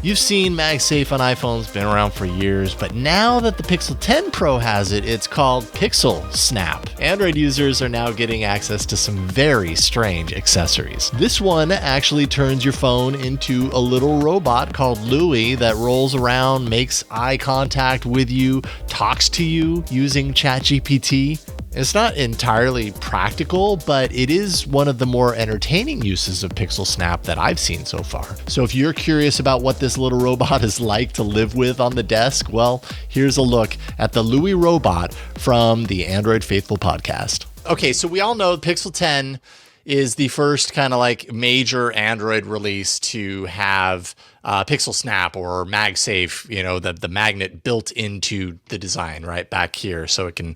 You've seen MagSafe on iPhones, been around for years, but now that the Pixel 10 Pro has it, it's called Pixel Snap. Android users are now getting access to some very strange accessories. This one actually turns your phone into a little robot called LOOI that rolls around, makes eye contact with you, talks to you using ChatGPT. It's not entirely practical, but it is one of the more entertaining uses of Pixel Snap that I've seen so far. So if you're curious about what this little robot is like to live with on the desk, well, here's a look at the LOOI Robot from the Android Faithful podcast. Okay, so we all know Pixel 10 is the first kind of like major Android release to have Pixel Snap or MagSafe, you know, the magnet built into the design right back here so it can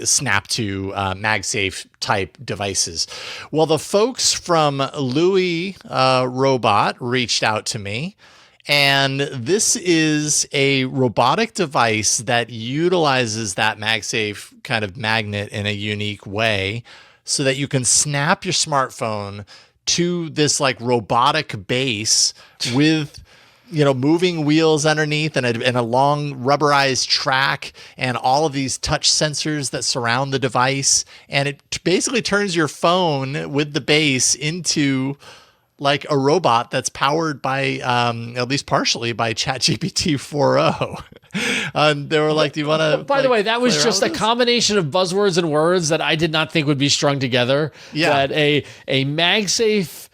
snap to MagSafe type devices. Well, the folks from LOOI Robot reached out to me, and this is a robotic device that utilizes that MagSafe kind of magnet in a unique way, so that you can snap your smartphone to this like robotic base with, you know, moving wheels underneath and a long rubberized track and all of these touch sensors that surround the device. And it basically turns your phone with the base into like a robot that's powered by, at least partially, by ChatGPT 4.0. And they were like, do you want to... By the way, that was just a combination of buzzwords and words that I did not think would be strung together. Yeah. That a MagSafe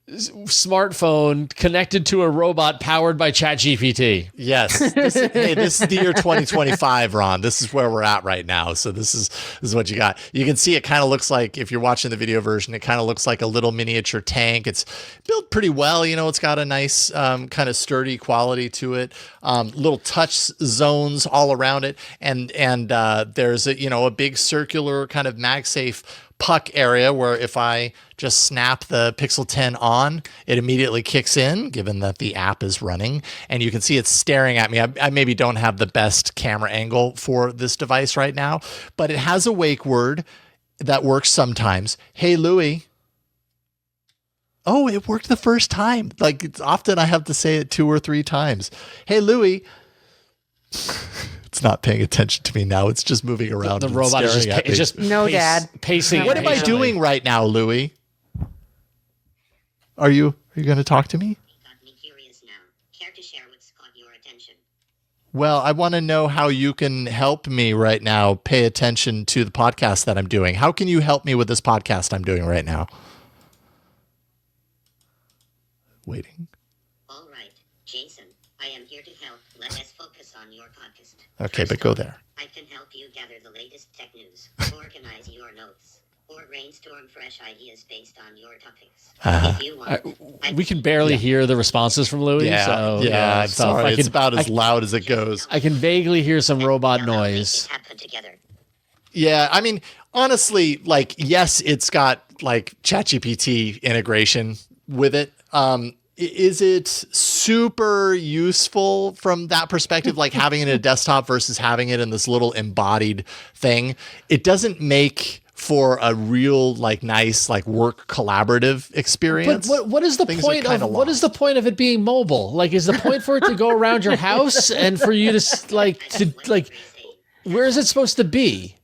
smartphone connected to a robot powered by ChatGPT. Yes. This is the year 2025, Ron. This is where we're at right now. So this is what you got. You can see it kind of looks like, if you're watching the video version, it kind of looks like a little miniature tank. It's built pretty well. You know, it's got a nice kind of sturdy quality to it. Little touch zones all around it. And there's a big circular kind of MagSafe puck area where if I just snap the Pixel 10 on, it immediately kicks in, given that the app is running. And you can see it's staring at me. I maybe don't have the best camera angle for this device right now, but it has a wake word that works sometimes. Hey, LOOI. Oh, it worked the first time. Like, it's often I have to say it 2 or 3 times. Hey, LOOI. It's not paying attention to me now. It's just moving around. The robot is just no, Dad. Pacing. What am I doing right now, LOOI? Are you going to talk to me? Got me curious now. Care to share what's caught your attention? Well, I want to know how you can help me right now pay attention to the podcast that I'm doing. How can you help me with this podcast I'm doing right now? Waiting. All right, Jason. I am here to help. Let us focus on your podcast. Okay, but go there. I can help you gather the latest tech news, organize your notes, or brainstorm fresh ideas based on your topics. If you want, we can barely hear the responses from LOOI. I'm sorry. It's about as loud as it goes. I can vaguely hear some robot noise. happen together. Yeah, I mean, honestly, like, yes, it's got like ChatGPT integration with it. Is it super useful from that perspective, like having it in a desktop versus having it in this little embodied thing? It doesn't make for a real, like, nice, like, work collaborative experience. But what is the point of what is the point of it being mobile? Like, is the point for it to go around your house and for you to where is it supposed to be?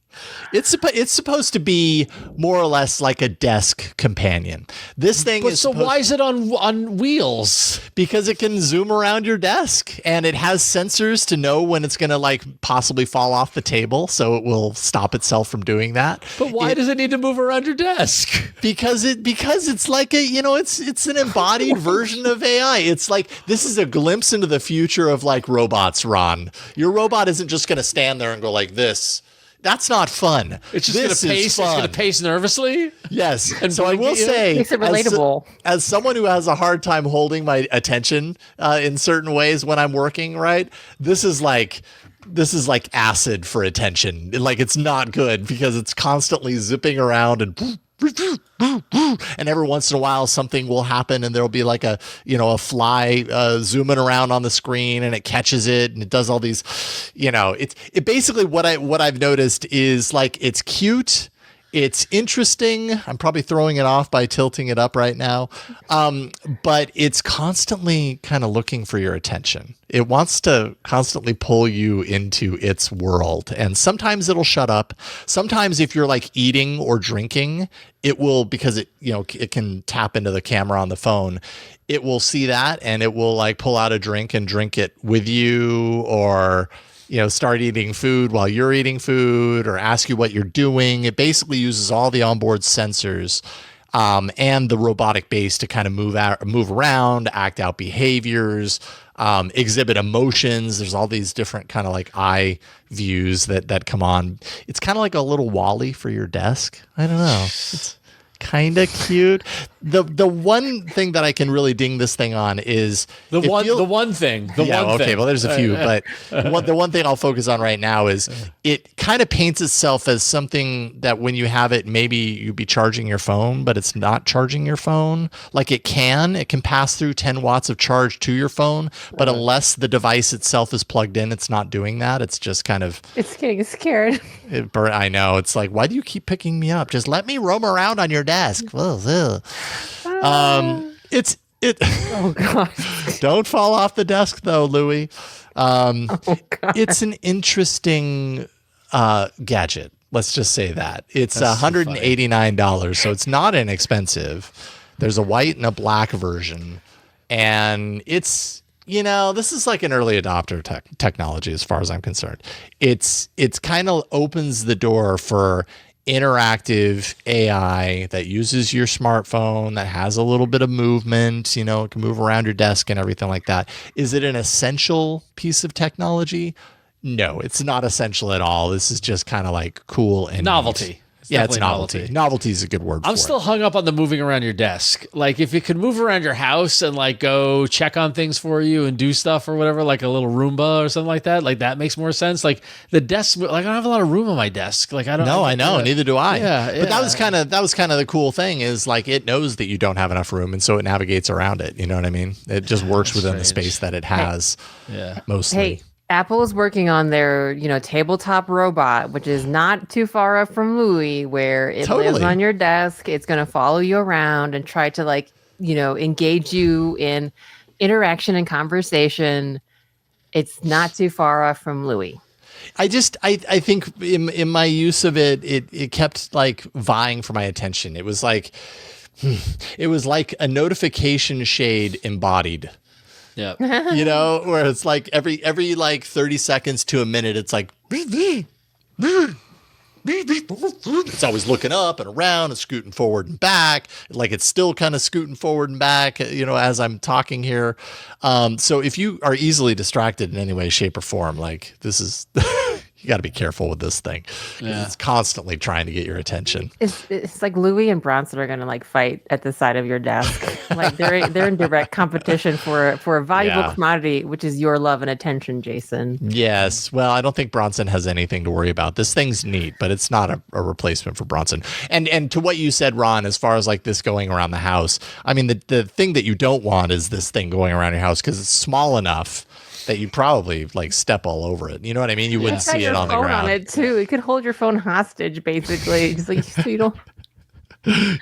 It's supposed to be more or less like a desk companion. This thing why is it on wheels? Because it can zoom around your desk, and it has sensors to know when it's going to like possibly fall off the table, so it will stop itself from doing that. But why does it need to move around your desk? Because it's like it's an embodied version of AI. It's like, this is a glimpse into the future of like robots, Ron. Your robot isn't just going to stand there and go like this. That's not fun. It's just going to pace. It's going to pace nervously. Yes. And so I will say, makes it relatable. As someone who has a hard time holding my attention in certain ways when I'm working, right? This is like acid for attention. Like, it's not good because it's constantly zipping around and every once in a while something will happen and there'll be like a fly zooming around on the screen and it catches it and it does all these, it basically what I've noticed is like, it's cute. It's interesting. I'm probably throwing it off by tilting it up right now. But it's constantly kind of looking for your attention. It wants to constantly pull you into its world. And sometimes it'll shut up. Sometimes if you're like eating or drinking, it will, because it can tap into the camera on the phone. It will see that and it will like pull out a drink and drink it with you, or start eating food while you're eating food, or ask you what you're doing. It basically uses all the onboard sensors and the robotic base to kind of move around, act out behaviors, exhibit emotions. There's all these different kind of like eye views that come on. It's kind of like a little Wall-E for your desk. I don't know. It's kind of cute. The one thing that I can really ding this thing on is the one thing. Well, there's a few, but the one thing I'll focus on right now is it kind of paints itself as something that when you have it, maybe you'd be charging your phone, but it's not charging your phone. Like it can pass through 10 watts of charge to your phone, but unless the device itself is plugged in, it's not doing that. It's just kind of... It's getting scared. I know. It's like, why do you keep picking me up? Just let me roam around on your desk. Oh God. Don't fall off the desk though, Louie. It's an interesting gadget. Let's just say that. It's $189, so it's not inexpensive. There's a white and a black version, and it's this is like an early adopter technology as far as I'm concerned. It's kind of opens the door for interactive AI that uses your smartphone, that has a little bit of movement, it can move around your desk and everything like that. Is it an essential piece of technology? No, it's not essential at all. This is just kind of like cool and novelty. Neat. It's novelty. Novelty is a good word for it. I'm still hung up on the moving around your desk. Like if it could move around your house and like go check on things for you and do stuff or whatever, like a little Roomba or something like that makes more sense. Like the desk, like I don't have a lot of room on my desk. Like I don't. No, I know. Neither do I. Yeah, but that was kind of the cool thing is like it knows that you don't have enough room, and so it navigates around it. You know what I mean? It just works within the space that it has. Yeah, mostly. Hey. Apple is working on their, tabletop robot, which is not too far up from LOOI, where it lives on your desk. It's going to follow you around and try to engage you in interaction and conversation. It's not too far off from LOOI. I think in my use of it, it kept like vying for my attention. It was like a notification shade embodied. Yeah. Where it's like every like 30 seconds to a minute, it's like it's always looking up and around and scooting forward and back. Like it's still kind of scooting forward and back, as I'm talking here. So if you are easily distracted in any way, shape, or form, like this is you got to be careful with this thing. Yeah. It's constantly trying to get your attention. It's like LOOI and Bronson are going to like fight at the side of your desk. Like they're in direct competition for a valuable commodity, which is your love and attention, Jason. Yes. Well, I don't think Bronson has anything to worry about. This thing's neat, but it's not a replacement for Bronson. And to what you said, Ron, as far as like this going around the house, I mean, the thing that you don't want is this thing going around your house because it's small enough that you probably like step all over it. You know what I mean? You wouldn't see it on the ground. On it too. It could hold your phone hostage, basically. Just like so you don't.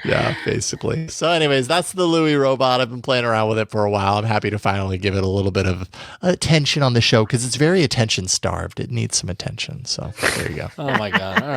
Yeah, basically. So anyways, that's the LOOI Robot. I've been playing around with it for a while. I'm happy to finally give it a little bit of attention on the show because it's very attention starved. It needs some attention. So there you go. Oh my God. All right.